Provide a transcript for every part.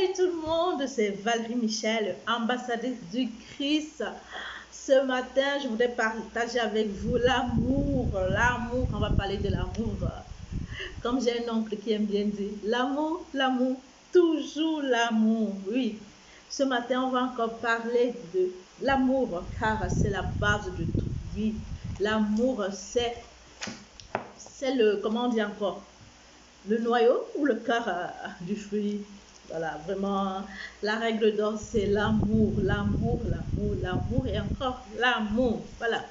Salut tout le monde, c'est Valérie Michel, ambassadrice du Christ. Ce matin, je voudrais partager avec vous l'amour. L'amour, on va parler de l'amour. Comme j'ai un oncle qui aime bien dire, l'amour, l'amour, toujours l'amour. Oui, ce matin, on va encore parler de l'amour, car c'est la base de tout. Oui, l'amour, c'est le, comment on dit encore, le noyau ou le cœur du fruit. Voilà, vraiment, la règle d'or, c'est l'amour, l'amour, l'amour, l'amour et encore l'amour. Voilà.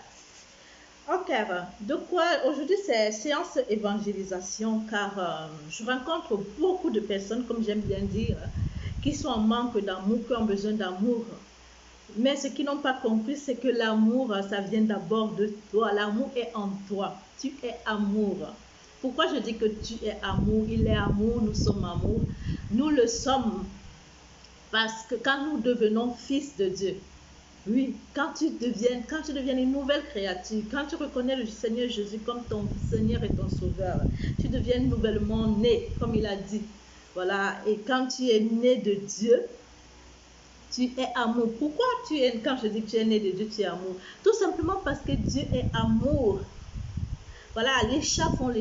Ok, de quoi aujourd'hui c'est séance évangélisation car je rencontre beaucoup de personnes, comme j'aime bien dire, qui sont en manque d'amour, qui ont besoin d'amour. Mais ce qu'ils n'ont pas compris, c'est que l'amour, ça vient d'abord de toi. L'amour est en toi. Tu es amour. Pourquoi je dis que tu es amour? Il est amour, nous sommes amour. Nous le sommes parce que quand nous devenons fils de Dieu, oui, quand tu deviens une nouvelle créature, quand tu reconnais le Seigneur Jésus comme ton Seigneur et ton Sauveur, tu deviens nouvellement né, comme il a dit. Voilà, et quand tu es né de Dieu, tu es amour. Pourquoi quand je dis que tu es né de Dieu, tu es amour? Tout simplement parce que Dieu est amour. Voilà, les chats font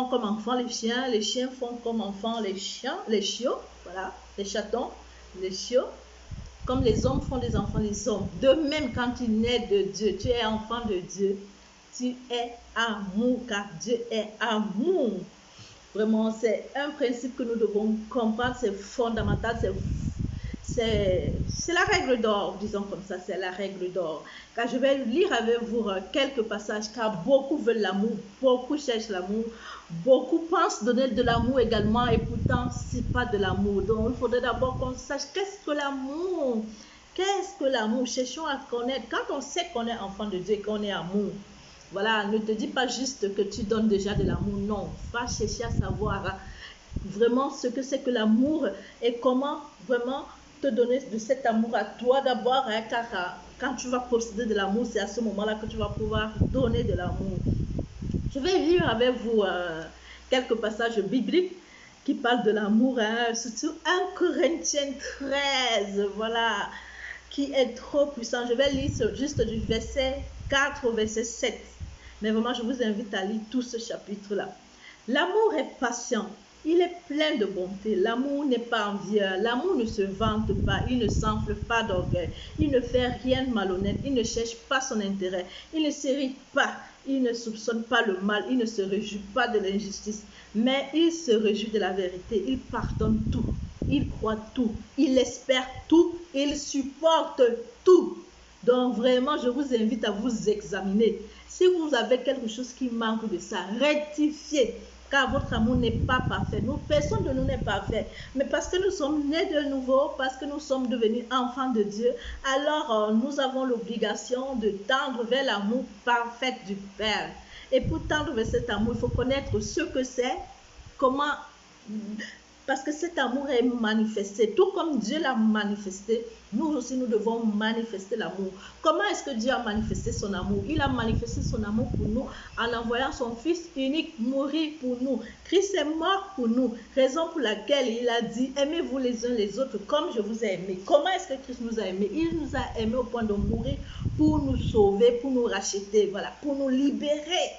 comme enfants les chiens font comme enfants les chiots, voilà, les chatons, les chiots, comme les hommes font des enfants les hommes. De même, quand tu nais de Dieu, tu es enfant de Dieu, tu es amour, car Dieu est amour. Vraiment, c'est un principe que nous devons comprendre, c'est fondamental, c'est la règle d'or, disons comme ça, c'est la règle d'or. Car je vais lire avec vous quelques passages, car beaucoup veulent l'amour, beaucoup cherchent l'amour, beaucoup pensent donner de l'amour également, et pourtant, ce n'est pas de l'amour. Donc, il faudrait d'abord qu'on sache qu'est-ce que l'amour. Qu'est-ce que l'amour? Cherchons à connaître. Quand on sait qu'on est enfant de Dieu et qu'on est amour, voilà, ne te dis pas juste que tu donnes déjà de l'amour, non. Va chercher à savoir vraiment ce que c'est que l'amour et comment vraiment te donner de cet amour à toi d'abord, car quand tu vas posséder de l'amour, c'est à ce moment-là que tu vas pouvoir donner de l'amour. Je vais lire avec vous quelques passages bibliques qui parlent de l'amour, surtout 1 Corinthiens 13, voilà, qui est trop puissant. Je vais lire juste du verset 4 au verset 7. Mais vraiment, je vous invite à lire tout ce chapitre-là. L'amour est patient. Il est plein de bonté. L'amour n'est pas envieux. L'amour ne se vante pas. Il ne s'enfle pas d'orgueil. Il ne fait rien de malhonnête. Il ne cherche pas son intérêt. Il ne s'irrite pas. Il ne soupçonne pas le mal. Il ne se réjouit pas de l'injustice. Mais il se réjouit de la vérité. Il pardonne tout. Il croit tout. Il espère tout. Il supporte tout. Donc vraiment, je vous invite à vous examiner. Si vous avez quelque chose qui manque de ça, rectifiez. Car votre amour n'est pas parfait. Nous, personne de nous n'est parfait. Mais parce que nous sommes nés de nouveau, parce que nous sommes devenus enfants de Dieu, alors nous avons l'obligation de tendre vers l'amour parfait du Père. Et pour tendre vers cet amour, il faut connaître ce que c'est, comment... Parce que cet amour est manifesté. Tout comme Dieu l'a manifesté, nous aussi nous devons manifester l'amour. Comment est-ce que Dieu a manifesté son amour? Il a manifesté son amour pour nous en envoyant son Fils unique mourir pour nous. Christ est mort pour nous. Raison pour laquelle il a dit, aimez-vous les uns les autres comme je vous ai aimés. Comment est-ce que Christ nous a aimés? Il nous a aimés au point de mourir pour nous sauver, pour nous racheter, voilà, pour nous libérer.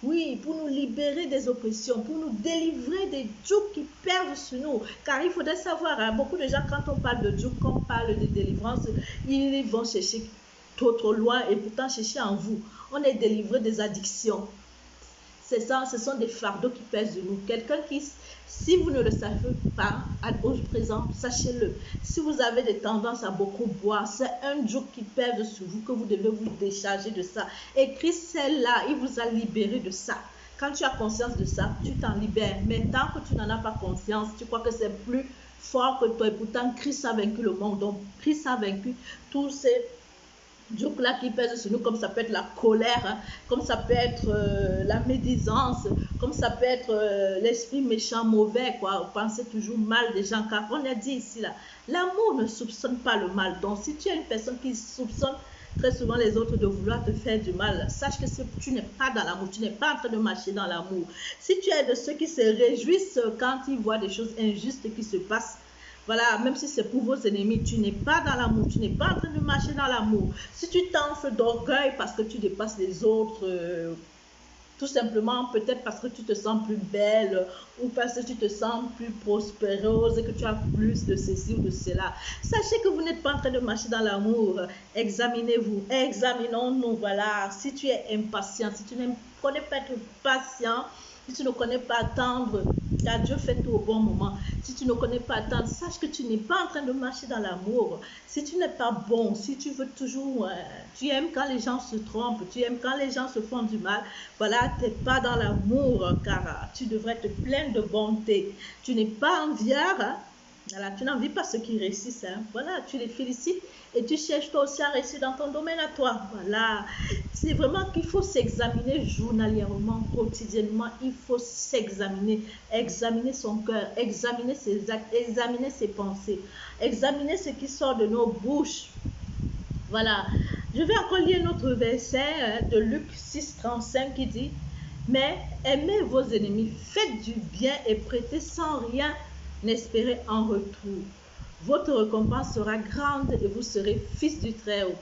Oui, pour nous libérer des oppressions, pour nous délivrer des jougs qui pèsent sur nous. Car il faudrait savoir, beaucoup de gens, quand on parle de jougs, quand on parle de délivrance, ils vont chercher trop loin et pourtant chercher en vous. On est délivré des addictions. C'est ça, ce sont des fardeaux qui pèsent sur nous. Quelqu'un qui, si vous ne le savez pas au présent, sachez-le. Si vous avez des tendances à beaucoup boire, c'est un joug qui pèse sur vous que vous devez vous décharger de ça. Et Christ est là, il vous a libéré de ça. Quand tu as conscience de ça, tu t'en libères. Mais tant que tu n'en as pas conscience, tu crois que c'est plus fort que toi. Et pourtant, Christ a vaincu le monde. Donc, Christ a vaincu tous ces jougs là qui pèsent sur nous, comme ça peut être la colère, comme ça peut être la médisance, comme ça peut être l'esprit méchant, mauvais, quoi. Penser toujours mal des gens, car on a dit ici là, l'amour ne soupçonne pas le mal. Donc si tu es une personne qui soupçonne très souvent les autres de vouloir te faire du mal. Sache que tu n'es pas dans l'amour, tu n'es pas en train de marcher dans l'amour. Si tu es de ceux qui se réjouissent quand ils voient des choses injustes qui se passent, voilà, même si c'est pour vos ennemis, tu n'es pas dans l'amour, tu n'es pas en train de marcher dans l'amour. Si tu t'enfles d'orgueil parce que tu dépasses les autres, tout simplement, peut-être parce que tu te sens plus belle ou parce que tu te sens plus prospéreuse et que tu as plus de ceci ou de cela. Sachez que vous n'êtes pas en train de marcher dans l'amour. Examinez-vous, examinons-nous. Voilà, si tu es impatient, si tu ne connais pas être patient, si tu ne connais pas attendre, car Dieu fait tout au bon moment. Si tu ne connais pas attendre, sache que tu n'es pas en train de marcher dans l'amour. Si tu n'es pas bon, si tu veux toujours, tu aimes quand les gens se trompent, tu aimes quand les gens se font du mal, voilà, tu n'es pas dans l'amour, car tu devrais être plein de bonté. Tu n'es pas envieur, hein? Voilà, tu n'envies pas ceux qui réussissent. Hein? Voilà, tu les félicites et tu cherches toi aussi à réussir dans ton domaine à toi. Voilà, c'est vraiment qu'il faut s'examiner journalièrement, quotidiennement. Il faut s'examiner, examiner son cœur, examiner ses actes, examiner ses pensées, examiner ce qui sort de nos bouches. Voilà, je vais encore lire notre verset de Luc 6, 35 qui dit « Mais aimez vos ennemis, faites du bien et prêtez sans rien n'espérez en retour. Votre récompense sera grande et vous serez fils du Très-Haut,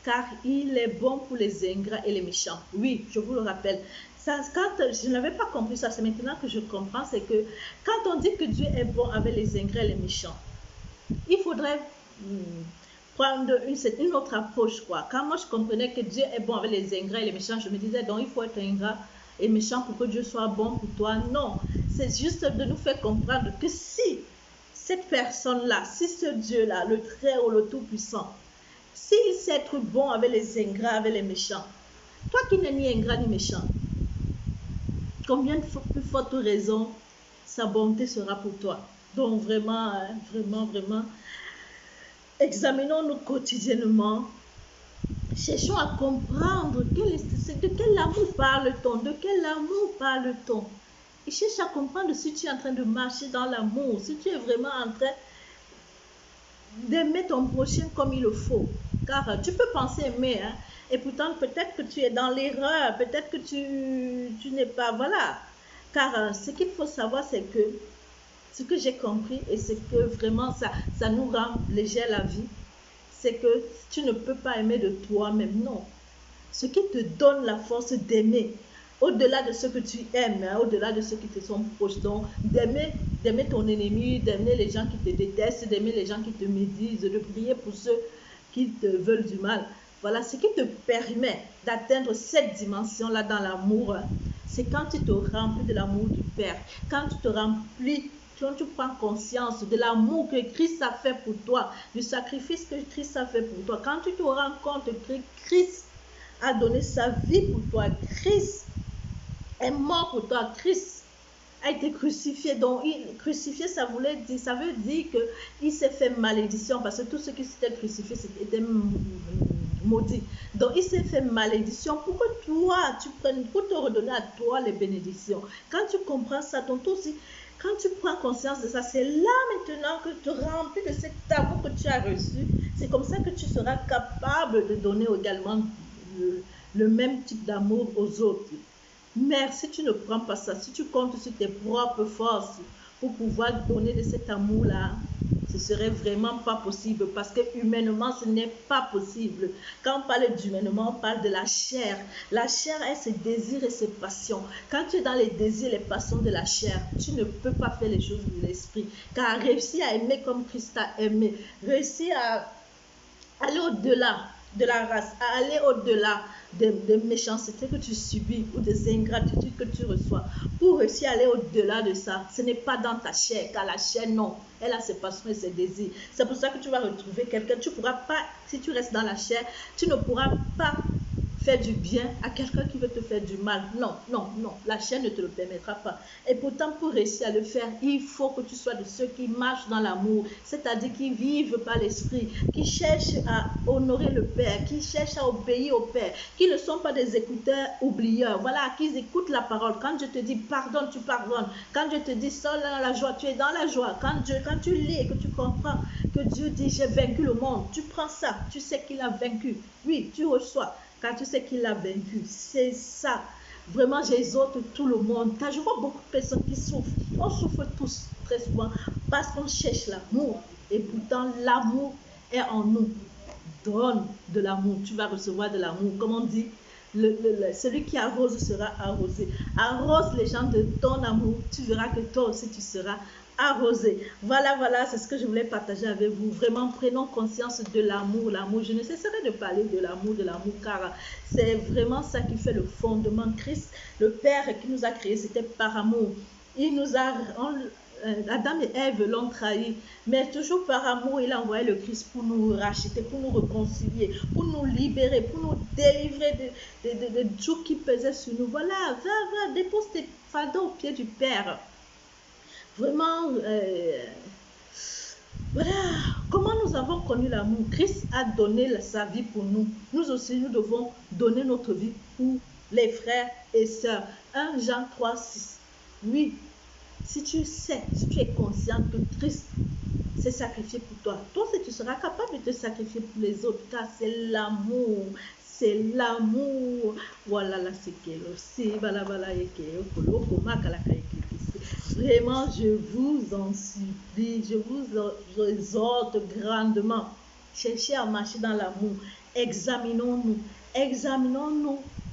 car il est bon pour les ingrats et les méchants. » Oui, je vous le rappelle. Ça, quand je n'avais pas compris ça, c'est maintenant que je comprends, c'est que quand on dit que Dieu est bon avec les ingrats et les méchants, il faudrait prendre une autre approche, quoi. Quand moi je comprenais que Dieu est bon avec les ingrats et les méchants, je me disais donc il faut être ingrat et méchant pour que Dieu soit bon pour toi. Non, c'est juste de nous faire comprendre que si cette personne-là, si ce Dieu-là, le Très-Haut, le Tout-Puissant, s'il sait être bon avec les ingrats, avec les méchants, toi qui n'es ni ingrat ni méchant, combien de plus forte raison sa bonté sera pour toi. Donc vraiment, vraiment, examinons-nous quotidiennement. Cherchons à comprendre de quel amour parle-t-on, de quel amour parle-t-on. Et cherche à comprendre si tu es en train de marcher dans l'amour, si tu es vraiment en train d'aimer ton prochain comme il le faut. Car tu peux penser aimer, hein, et pourtant peut-être que tu es dans l'erreur, peut-être que tu n'es pas, voilà. Car ce qu'il faut savoir, c'est que ce que j'ai compris et c'est que vraiment ça nous rend léger la vie, c'est que tu ne peux pas aimer de toi-même, non. Ce qui te donne la force d'aimer, au-delà de ce que tu aimes, hein, au-delà de ceux qui te sont proches, donc d'aimer ton ennemi, d'aimer les gens qui te détestent, d'aimer les gens qui te médisent, de prier pour ceux qui te veulent du mal. Voilà, ce qui te permet d'atteindre cette dimension-là dans l'amour, c'est quand tu te remplis de l'amour du Père, quand tu te remplis, quand tu prends conscience de l'amour que Christ a fait pour toi, du sacrifice que Christ a fait pour toi, quand tu te rends compte que Christ a donné sa vie pour toi, Christ est mort pour toi, Christ a été crucifié. Donc, crucifié, ça veut dire qu'il s'est fait malédiction, parce que tous ceux qui s'étaient crucifiés étaient maudits. Donc, il s'est fait malédiction pour que toi, tu prennes, pour te redonner à toi les bénédictions. Quand tu comprends ça, donc toi aussi, quand tu prends conscience de ça, c'est là maintenant que tu remplis de cet amour que tu as reçu. C'est comme ça que tu seras capable de donner également le même type d'amour aux autres. Mais si tu ne prends pas ça, si tu comptes sur tes propres forces pour pouvoir donner de cet amour-là, ce serait vraiment pas possible, parce que humainement, ce n'est pas possible. Quand on parle d'humainement, on parle de la chair. La chair est ses désirs et ses passions. Quand tu es dans les désirs et les passions de la chair, tu ne peux pas faire les choses de l'esprit. Car réussir à aimer comme Christ a aimé, réussir à aller au-delà de la race, à aller au-delà des méchancetés que tu subis ou des ingratitudes que tu reçois, pour réussir à aller au-delà de ça, ce n'est pas dans ta chair, car la chair, non, elle a ses passions et ses désirs. C'est pour ça que tu vas retrouver quelqu'un, tu ne pourras pas, si tu restes dans la chair, tu ne pourras pas faire du bien à quelqu'un qui veut te faire du mal. Non, non, non, la chair ne te le permettra pas. Et pourtant, pour réussir à le faire, il faut que tu sois de ceux qui marchent dans l'amour, c'est-à-dire qui vivent par l'esprit, qui cherchent à honorer le Père, qui cherchent à obéir au Père, qui ne sont pas des écouteurs oublieurs, voilà, qui écoutent la parole. Quand je te dis pardonne, tu pardonnes. Quand je te dis sois dans la joie, tu es dans la joie. Quand tu lis et que tu comprends que Dieu dit, j'ai vaincu le monde. Tu prends ça, tu sais qu'il a vaincu. Oui, tu reçois, car tu sais qu'il a vaincu. C'est ça. Vraiment, j'exhorte tout le monde, car je vois beaucoup de personnes qui souffrent. On souffre tous très souvent parce qu'on cherche l'amour. Et pourtant, l'amour est en nous. Donne de l'amour, tu vas recevoir de l'amour. Comme on dit, celui qui arrose sera arrosé. Arrose les gens de ton amour, tu verras que toi aussi tu seras arrosé. Voilà, c'est ce que je voulais partager avec vous. Vraiment, prenons conscience de l'amour. L'amour, je ne cesserai de parler de l'amour, car c'est vraiment ça qui fait le fondement. Christ, le Père qui nous a créés, c'était par amour. Il nous a... Adam et Ève l'ont trahi, mais toujours par amour, il a envoyé le Christ pour nous racheter, pour nous réconcilier, pour nous libérer, pour nous délivrer de tout qui pesait sur nous. Voilà, va, dépose tes fardeaux au pied du Père. Vraiment, voilà, comment nous avons connu l'amour. Christ a donné sa vie pour nous. Nous aussi, nous devons donner notre vie pour les frères et sœurs. 1 Jean 3, 6. Oui. Si tu sais, si tu es conscient que Christ s'est sacrifié pour toi, toi aussi tu seras capable de te sacrifier pour les autres, car c'est l'amour. C'est l'amour. Voilà, là, c'est que aussi. Vraiment, je vous en supplie, je vous exhorte grandement. Cherchez à marcher dans l'amour. Examinons-nous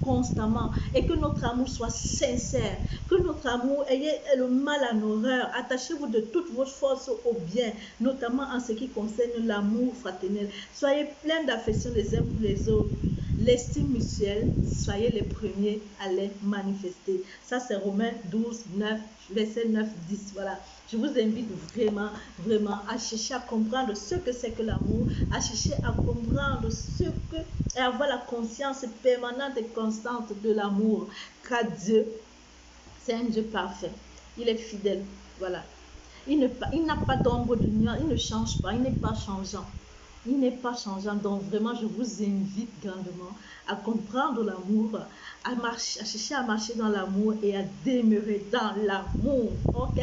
constamment, et que notre amour soit sincère, que notre amour ait le mal en horreur. Attachez-vous de toutes vos forces au bien, notamment en ce qui concerne l'amour fraternel. Soyez pleins d'affection les uns pour les autres. L'estime mutuelle, soyez les premiers à les manifester. Ça, c'est Romains 12, 9, verset 9, 10. Voilà. Je vous invite vraiment à chercher à comprendre ce que c'est que l'amour, à chercher à comprendre ce que, et avoir la conscience permanente et constante de l'amour. Car Dieu, c'est un Dieu parfait. Il est fidèle. Voilà. Il n'a pas d'ombre de nuance. Il ne change pas. Il n'est pas changeant. Il n'est pas changeant. Donc vraiment, je vous invite grandement à comprendre l'amour, à chercher à marcher dans l'amour et à demeurer dans l'amour. Ok,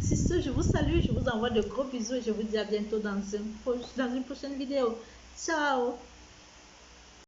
c'est ce, je vous salue, je vous envoie de gros bisous et je vous dis à bientôt dans une prochaine vidéo. Ciao!